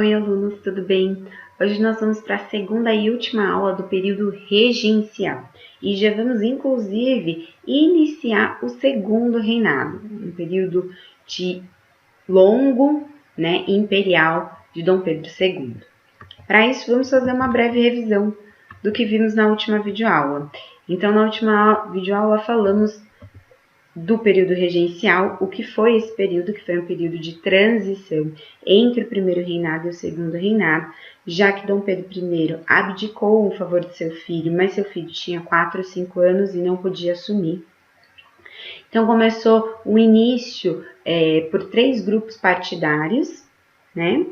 Oi, alunos, tudo bem? Hoje nós vamos para a segunda e última aula do período regencial e já vamos, inclusive, iniciar o segundo reinado, um período de longo, imperial de Dom Pedro II. Para isso, vamos fazer uma breve revisão do que vimos na última videoaula. Então, na última videoaula falamos do período regencial, o que foi esse período, que foi um período de transição entre o primeiro reinado e o segundo reinado, já que Dom Pedro I abdicou em favor de seu filho, mas seu filho tinha 4 ou 5 anos e não podia assumir. Então começou o início por 3 grupos partidários, né?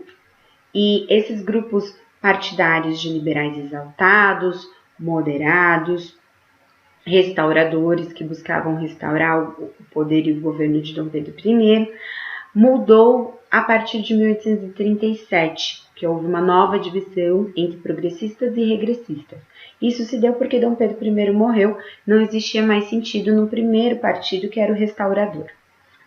E esses grupos partidários de liberais exaltados, moderados, restauradores que buscavam restaurar o poder e o governo de Dom Pedro I, mudou a partir de 1837, que houve uma nova divisão entre progressistas e regressistas. Isso se deu porque Dom Pedro I morreu, não existia mais sentido no primeiro partido, que era o restaurador.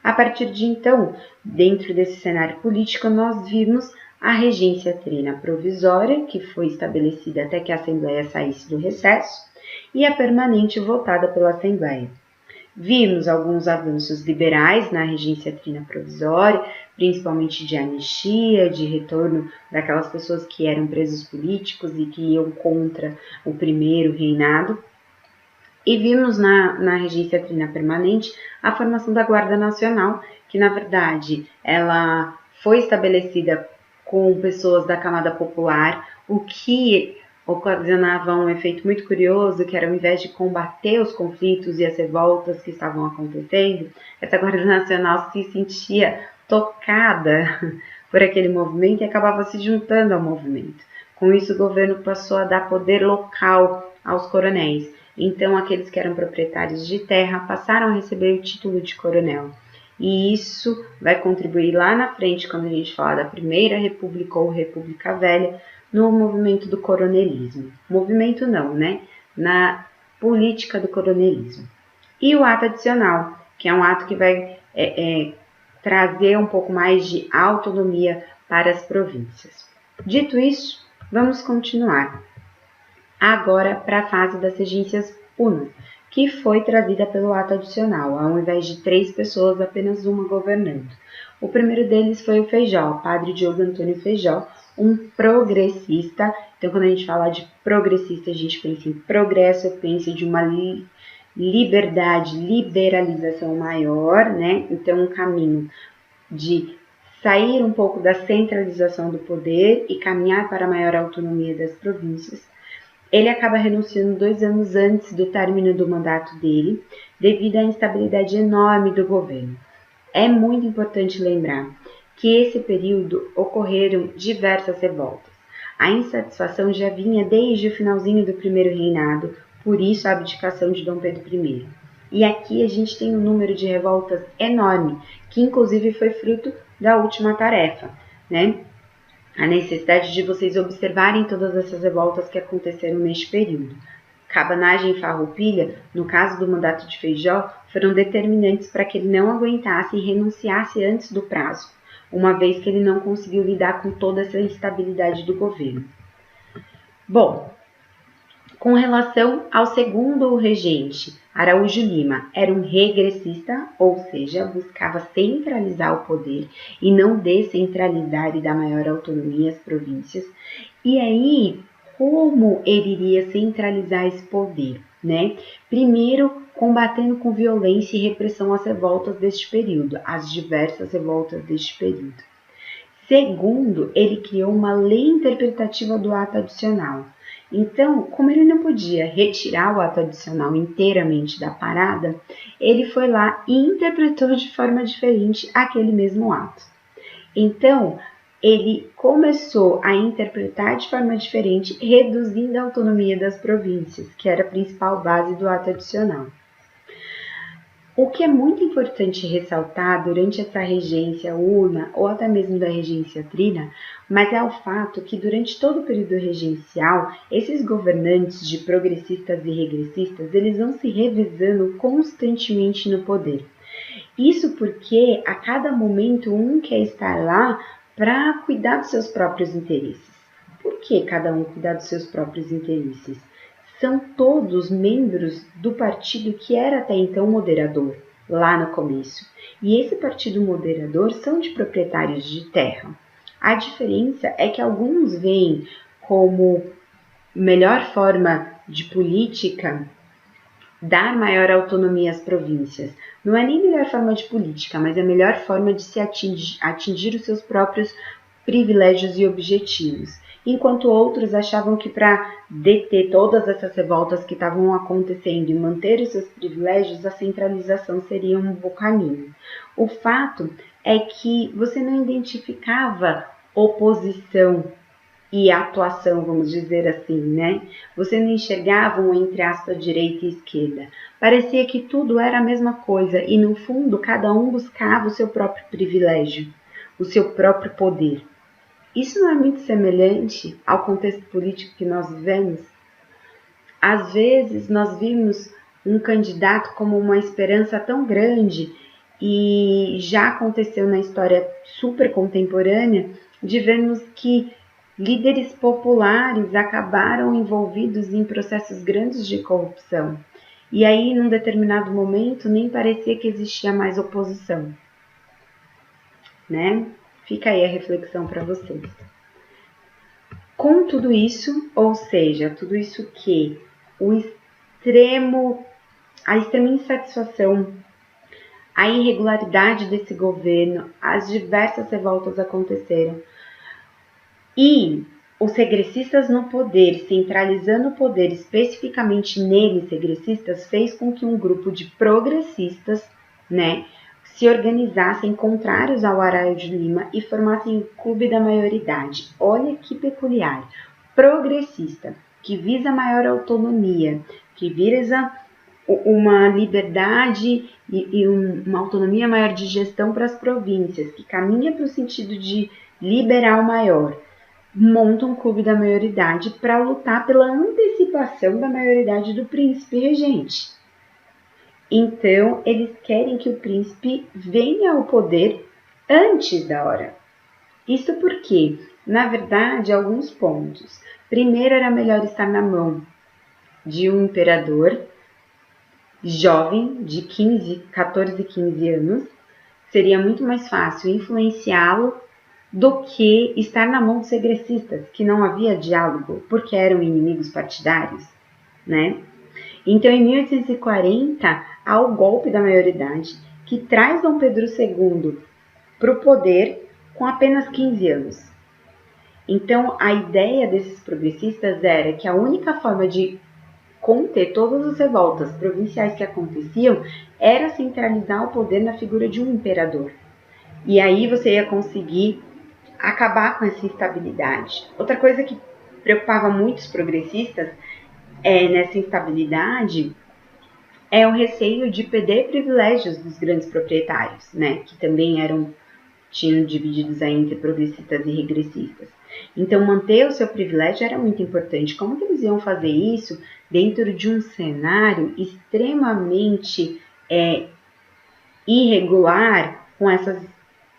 A partir de então, dentro desse cenário político, nós vimos a regência trina provisória, que foi estabelecida até que a Assembleia saísse do recesso, e a permanente votada pela Assembleia. Vimos alguns avanços liberais na regência trina provisória, principalmente de anistia, de retorno daquelas pessoas que eram presos políticos e que iam contra o primeiro reinado. E vimos na regência trina permanente a formação da Guarda Nacional, que na verdade ela foi estabelecida com pessoas da camada popular, o que ocasionava um efeito muito curioso, que era ao invés de combater os conflitos e as revoltas que estavam acontecendo, essa Guarda Nacional se sentia tocada por aquele movimento e acabava se juntando ao movimento. Com isso, o governo passou a dar poder local aos coronéis. Então, aqueles que eram proprietários de terra passaram a receber o título de coronel. E isso vai contribuir lá na frente, quando a gente falar da Primeira República ou República Velha, no movimento do coronelismo. Movimento não, né? Na política do coronelismo. E o ato adicional, que é um ato que vai trazer um pouco mais de autonomia para as províncias. Dito isso, vamos continuar agora para a fase das regências punas, que foi trazida pelo ato adicional, ao invés de 3 pessoas, apenas uma governando. O primeiro deles foi o Feijó, o padre Diogo Antônio Feijó, um progressista. Então, quando a gente fala de progressista, a gente pensa em progresso, pensa de uma liberdade, liberalização maior, né? Então, um caminho de sair um pouco da centralização do poder e caminhar para a maior autonomia das províncias. Ele acaba renunciando 2 anos antes do término do mandato dele, devido à instabilidade enorme do governo. É muito importante lembrar que esse período ocorreram diversas revoltas. A insatisfação já vinha desde o finalzinho do primeiro reinado, por isso a abdicação de Dom Pedro I. E aqui a gente tem um número de revoltas enorme, que inclusive foi fruto da última tarefa, né? A necessidade de vocês observarem todas essas revoltas que aconteceram neste período. Cabanagem e farroupilha, no caso do mandato de Feijó, foram determinantes para que ele não aguentasse e renunciasse antes do prazo, uma vez que ele não conseguiu lidar com toda essa instabilidade do governo. Bom, com relação ao segundo regente, Araújo Lima era um regressista, ou seja, buscava centralizar o poder e não descentralizar e dar maior autonomia às províncias. E aí, como ele iria centralizar esse poder, né? Primeiro, combatendo com violência e repressão as revoltas deste período, as diversas revoltas deste período. Segundo, ele criou uma lei interpretativa do ato adicional. Então, como ele não podia retirar o ato adicional inteiramente da parada, ele foi lá e interpretou de forma diferente aquele mesmo ato. Então, ele começou a interpretar de forma diferente, reduzindo a autonomia das províncias, que era a principal base do ato adicional. O que é muito importante ressaltar durante essa regência una, ou até mesmo da regência trina, mas é o fato que durante todo o período regencial, esses governantes de progressistas e regressistas, eles vão se revezando constantemente no poder. Isso porque a cada momento um quer estar lá para cuidar dos seus próprios interesses. Por que cada um cuidar dos seus próprios interesses? São todos membros do partido que era até então moderador, lá no começo. E esse partido moderador são de proprietários de terra. A diferença é que alguns veem como melhor forma de política dar maior autonomia às províncias. Não é nem a melhor forma de política, mas é a melhor forma de se atingir os seus próprios privilégios e objetivos. Enquanto outros achavam que para deter todas essas revoltas que estavam acontecendo e manter os seus privilégios, a centralização seria um bom caminho. O fato é que você não identificava oposição e atuação, vamos dizer assim, né? Você não enxergava um, entre aspas, direita e esquerda. Parecia que tudo era a mesma coisa e, no fundo, cada um buscava o seu próprio privilégio, o seu próprio poder. Isso não é muito semelhante ao contexto político que nós vivemos? Às vezes, nós vimos um candidato como uma esperança tão grande e já aconteceu na história super contemporânea de vermos que líderes populares acabaram envolvidos em processos grandes de corrupção. E aí, num determinado momento, nem parecia que existia mais oposição, né? Fica aí a reflexão para vocês. Com tudo isso, ou seja, tudo isso que a extrema insatisfação, a irregularidade desse governo, as diversas revoltas aconteceram, e os regressistas no poder, centralizando o poder especificamente neles, regressistas, fez com que um grupo de progressistas, né, se organizassem contrários ao Araújo de Lima e formassem o Clube da Maioridade. Olha que peculiar. Progressista, que visa maior autonomia, que visa uma liberdade e uma autonomia maior de gestão para as províncias, que caminha para o sentido de liberal maior, monta um clube da maioridade para lutar pela antecipação da maioridade do príncipe regente. Então, eles querem que o príncipe venha ao poder antes da hora. Isso porque, na verdade, alguns pontos. Primeiro, era melhor estar na mão de um imperador jovem, de 14, 15 anos. Seria muito mais fácil influenciá-lo do que estar na mão dos regressistas, que não havia diálogo, porque eram inimigos partidários, né? Então, em 1840, há o golpe da maioridade, que traz Dom Pedro II para o poder com apenas 15 anos. Então, a ideia desses progressistas era que a única forma de conter todas as revoltas provinciais que aconteciam era centralizar o poder na figura de um imperador. E aí você ia conseguir acabar com essa instabilidade. Outra coisa que preocupava muitos progressistas nessa instabilidade é o receio de perder privilégios dos grandes proprietários, né, que também tinham divididos aí entre progressistas e regressistas. Então, manter o seu privilégio era muito importante. Como que eles iam fazer isso dentro de um cenário extremamente irregular, com essas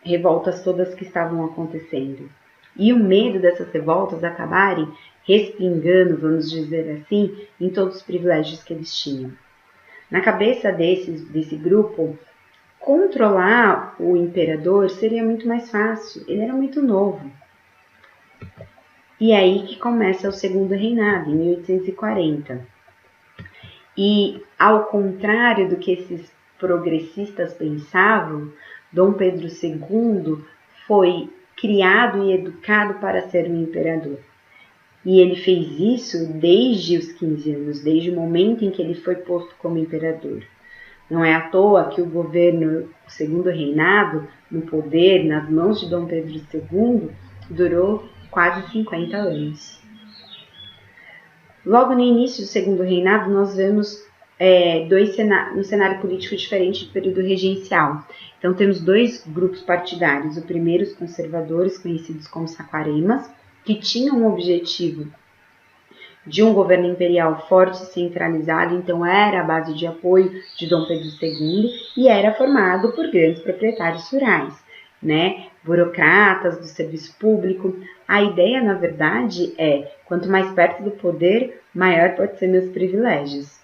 revoltas todas que estavam acontecendo? E o medo dessas revoltas acabarem respingando, vamos dizer assim, em todos os privilégios que eles tinham. Na cabeça desse grupo, controlar o imperador seria muito mais fácil, ele era muito novo. E aí que começa o segundo reinado, em 1840. E ao contrário do que esses progressistas pensavam, Dom Pedro II foi criado e educado para ser um imperador. E ele fez isso desde os 15 anos, desde o momento em que ele foi posto como imperador. Não é à toa que o governo, o segundo reinado, no poder, nas mãos de Dom Pedro II, durou quase 50 anos. Logo no início do segundo reinado, nós vemos um cenário político diferente do período regencial. Então, temos dois grupos partidários. O primeiro, os conservadores, conhecidos como saquaremas, que tinham o objetivo de um governo imperial forte e centralizado, então era a base de apoio de Dom Pedro II e era formado por grandes proprietários rurais. né, burocratas do serviço público. A ideia, na verdade, é quanto mais perto do poder, maior pode ser meus privilégios.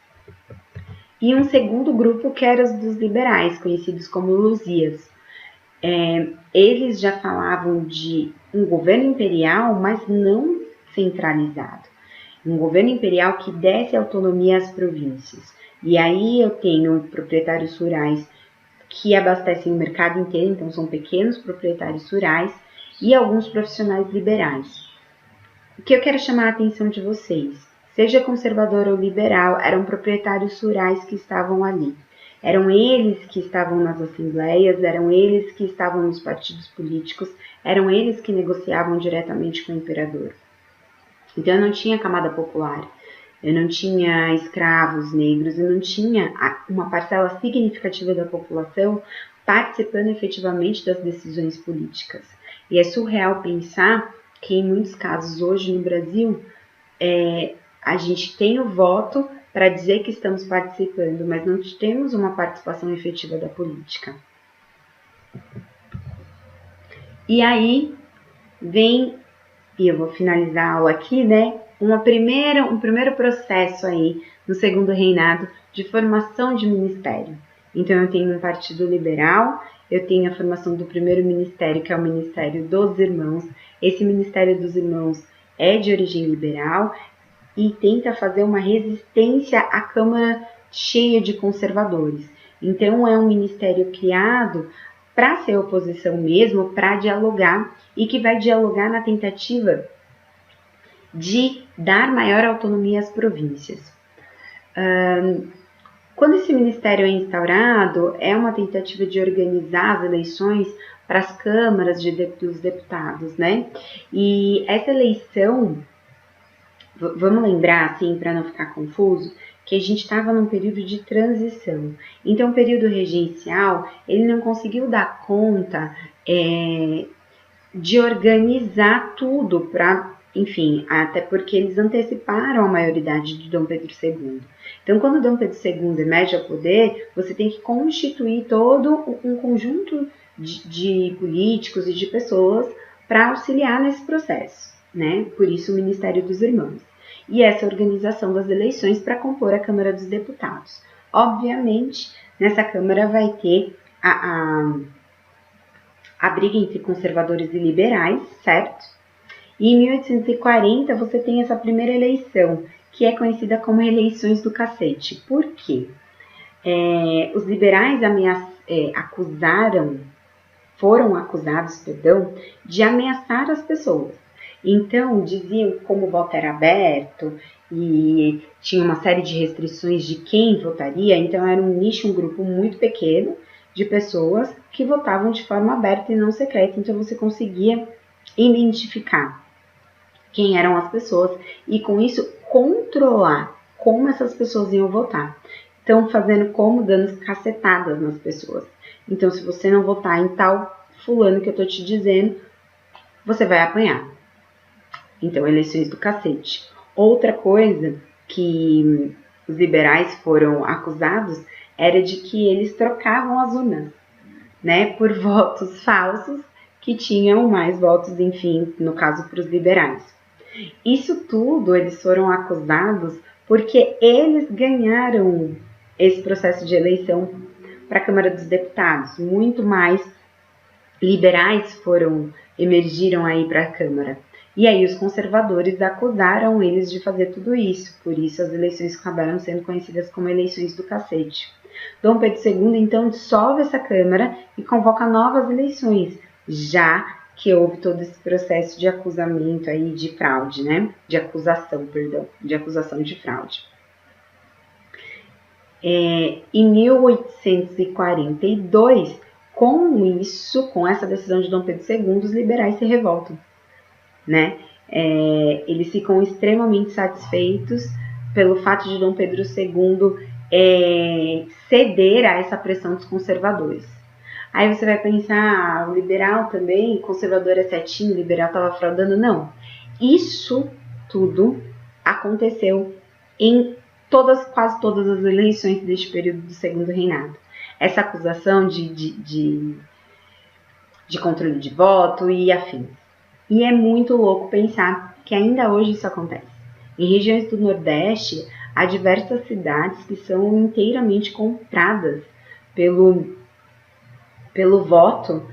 E um segundo grupo que era os dos liberais, conhecidos como Lusias. Eles já falavam de um governo imperial, mas não centralizado. Um governo imperial que desse autonomia às províncias. E aí eu tenho proprietários rurais que abastecem o mercado inteiro, então são pequenos proprietários rurais e alguns profissionais liberais. O que eu quero chamar a atenção de vocês, seja conservador ou liberal, eram proprietários rurais que estavam ali. Eram eles que estavam nas assembleias, eram eles que estavam nos partidos políticos, eram eles que negociavam diretamente com o imperador. Então eu não tinha camada popular, eu não tinha escravos negros, eu não tinha uma parcela significativa da população participando efetivamente das decisões políticas. E é surreal pensar que em muitos casos hoje no Brasil a gente tem o voto para dizer que estamos participando, mas não temos uma participação efetiva da política. E aí vem, e eu vou finalizar a aula aqui, né? Um primeiro processo aí no segundo reinado de formação de ministério. Então eu tenho um partido liberal, eu tenho a formação do primeiro ministério, que é o Ministério dos Irmãos. Esse Ministério dos Irmãos é de origem liberal e tenta fazer uma resistência à Câmara cheia de conservadores. Então é um ministério criado para ser oposição mesmo, para dialogar, e que vai dialogar na tentativa de dar maior autonomia às províncias. Quando esse ministério é instaurado, é uma tentativa de organizar as eleições para as câmaras dos deputados, né? E essa eleição, vamos lembrar, assim, para não ficar confuso, que a gente estava num período de transição. Então, o período regencial, ele não conseguiu dar conta de organizar tudo para, enfim, até porque eles anteciparam a maioridade de Dom Pedro II. Então, quando Dom Pedro II emerge ao poder, você tem que constituir todo um conjunto de políticos e de pessoas para auxiliar nesse processo, né? Por isso o Ministério dos Irmãos. E essa organização das eleições para compor a Câmara dos Deputados. Obviamente, nessa Câmara vai ter a briga entre conservadores e liberais, certo? E em 1840 você tem essa primeira eleição, que é conhecida como eleições do cacete. Por quê? Os liberais foram acusados, de ameaçar as pessoas. Então, diziam que como o voto era aberto e tinha uma série de restrições de quem votaria, então era um nicho, um grupo muito pequeno de pessoas que votavam de forma aberta e não secreta, então você conseguia identificar quem eram as pessoas e com isso controlar como essas pessoas iam votar. Então, fazendo como? Dando cacetadas nas pessoas. Então, se você não votar em tal fulano que eu tô te dizendo, você vai apanhar. Então, eleições do cacete. Outra coisa que os liberais foram acusados era de que eles trocavam as urnas, né, por votos falsos que tinham mais votos, enfim, no caso para os liberais. Isso tudo eles foram acusados porque eles ganharam esse processo de eleição para a Câmara dos Deputados. Muito mais liberais emergiram aí para a Câmara. E aí os conservadores acusaram eles de fazer tudo isso. Por isso as eleições acabaram sendo conhecidas como eleições do cacete. Dom Pedro II, então, dissolve essa Câmara e convoca novas eleições, já que houve todo esse processo de acusamento aí de fraude, né? De acusação de fraude. Em 1842, com essa decisão de Dom Pedro II, os liberais se revoltam, né? Eles ficam extremamente satisfeitos pelo fato de Dom Pedro II ceder a essa pressão dos conservadores. Aí você vai pensar, o liberal também, conservador é certinho, o liberal estava fraudando. Não, isso tudo aconteceu em quase todas as eleições deste período do segundo reinado. Essa acusação de de controle de voto e afins. E é muito louco pensar que ainda hoje isso acontece. Em regiões do Nordeste, há diversas cidades que são inteiramente compradas pelo voto,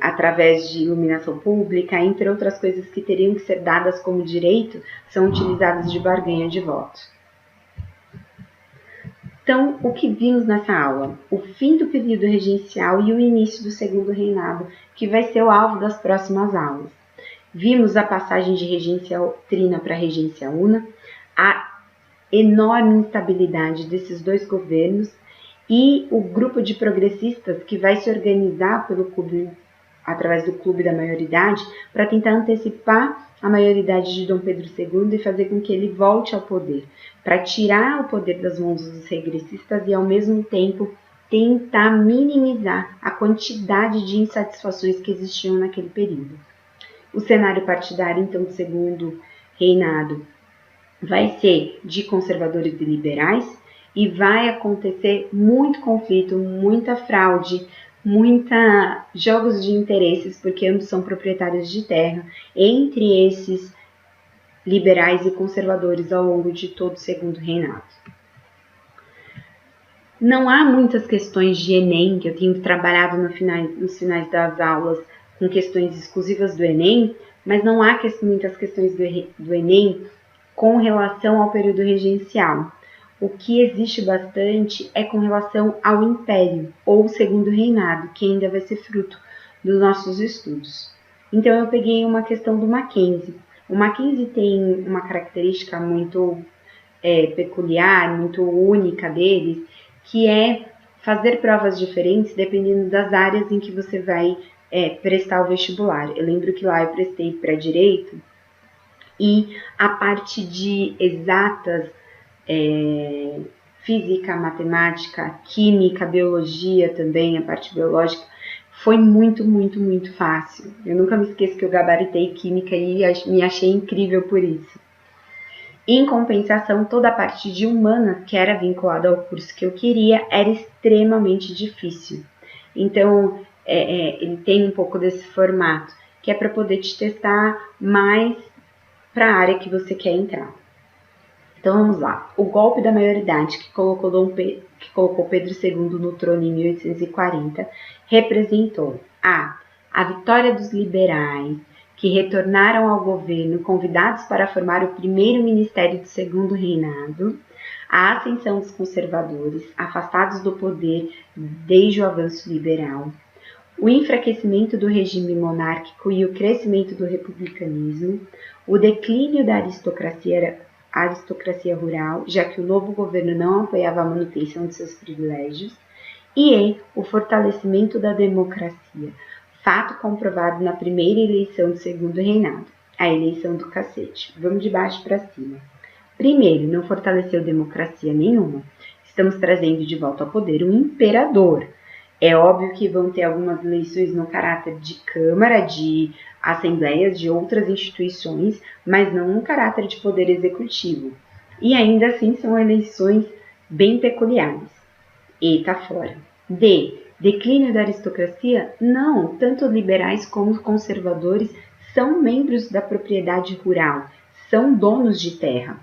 através de iluminação pública, entre outras coisas que teriam que ser dadas como direito, são utilizadas de barganha de voto. Então, o que vimos nessa aula? O fim do período regencial e o início do segundo reinado, que vai ser o alvo das próximas aulas. Vimos a passagem de regência trina para regência una, a enorme instabilidade desses dois governos e o grupo de progressistas que vai se organizar através do Clube da Maioridade para tentar antecipar a maioridade de Dom Pedro II e fazer com que ele volte ao poder, para tirar o poder das mãos dos regressistas e, ao mesmo tempo, tentar minimizar a quantidade de insatisfações que existiam naquele período. O cenário partidário, então, do segundo reinado vai ser de conservadores e liberais e vai acontecer muito conflito, muita fraude, muita jogos de interesses, porque ambos são proprietários de terra, entre esses liberais e conservadores ao longo de todo o segundo reinado. Não há muitas questões de Enem, que eu tenho trabalhado nos finais das aulas com questões exclusivas do Enem, mas não há muitas questões do Enem com relação ao período regencial. O que existe bastante é com relação ao Império, ou Segundo Reinado, que ainda vai ser fruto dos nossos estudos. Então, eu peguei uma questão do Mackenzie. O Mackenzie tem uma característica muito peculiar, muito única deles, que é fazer provas diferentes dependendo das áreas em que você vai prestar o vestibular. Eu lembro que lá eu prestei para Direito, e a parte de exatas, física, matemática, química, biologia também, a parte biológica, foi muito, muito, muito fácil. Eu nunca me esqueço que eu gabaritei química e me achei incrível por isso. Em compensação, toda a parte de humanas, que era vinculada ao curso que eu queria, era extremamente difícil. Então, ele tem um pouco desse formato, que é para poder te testar mais para a área que você quer entrar. Então vamos lá. O golpe da maioridade que colocou Pedro II no trono em 1840 representou a vitória dos liberais, que retornaram ao governo convidados para formar o primeiro ministério do segundo reinado, a ascensão dos conservadores, afastados do poder desde o avanço liberal, o enfraquecimento do regime monárquico e o crescimento do republicanismo, o declínio da aristocracia rural, já que o novo governo não apoiava a manutenção de seus privilégios, e o fortalecimento da democracia, fato comprovado na primeira eleição do segundo reinado, a eleição do cacete. Vamos de baixo para cima. Primeiro, não fortaleceu democracia nenhuma. Estamos trazendo de volta ao poder um imperador. É óbvio que vão ter algumas eleições no caráter de Câmara, de assembleias, de outras instituições, mas não no caráter de poder executivo. E ainda assim são eleições bem peculiares. E tá fora. Declínio da aristocracia? Não, tanto liberais como conservadores são membros da propriedade rural, são donos de terra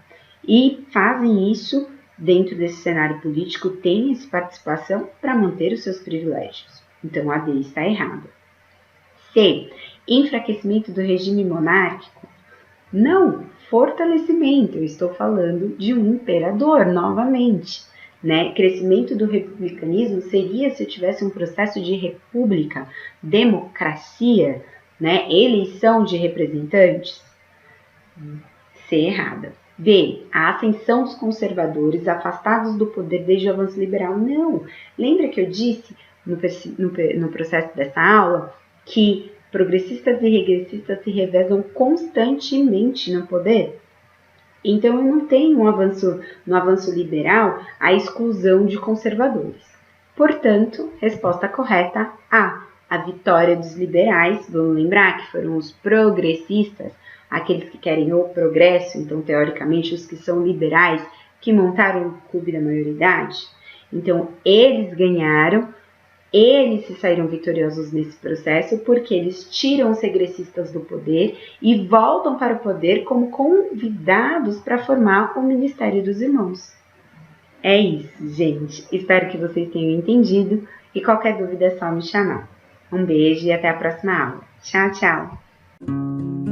e fazem isso dentro desse cenário político, têm essa participação para manter os seus privilégios. Então a D está errada. C. Enfraquecimento do regime monárquico? Não, fortalecimento. Eu estou falando de um imperador novamente. Crescimento do republicanismo seria se eu tivesse um processo de república, democracia, eleição de representantes. C, errada. D, a ascensão dos conservadores afastados do poder desde o avanço liberal. Não, lembra que eu disse no processo dessa aula que progressistas e regressistas se revezam constantemente no poder? Então, eu não tenho no avanço liberal a exclusão de conservadores. Portanto, resposta correta a vitória dos liberais. Vamos lembrar que foram os progressistas, aqueles que querem o progresso, então, teoricamente, os que são liberais, que montaram o Clube da Maioridade. Então, eles ganharam Eles se saíram vitoriosos nesse processo porque eles tiram os regressistas do poder e voltam para o poder como convidados para formar o Ministério dos Irmãos. É isso, gente. Espero que vocês tenham entendido e qualquer dúvida é só me chamar. Um beijo e até a próxima aula. Tchau, tchau!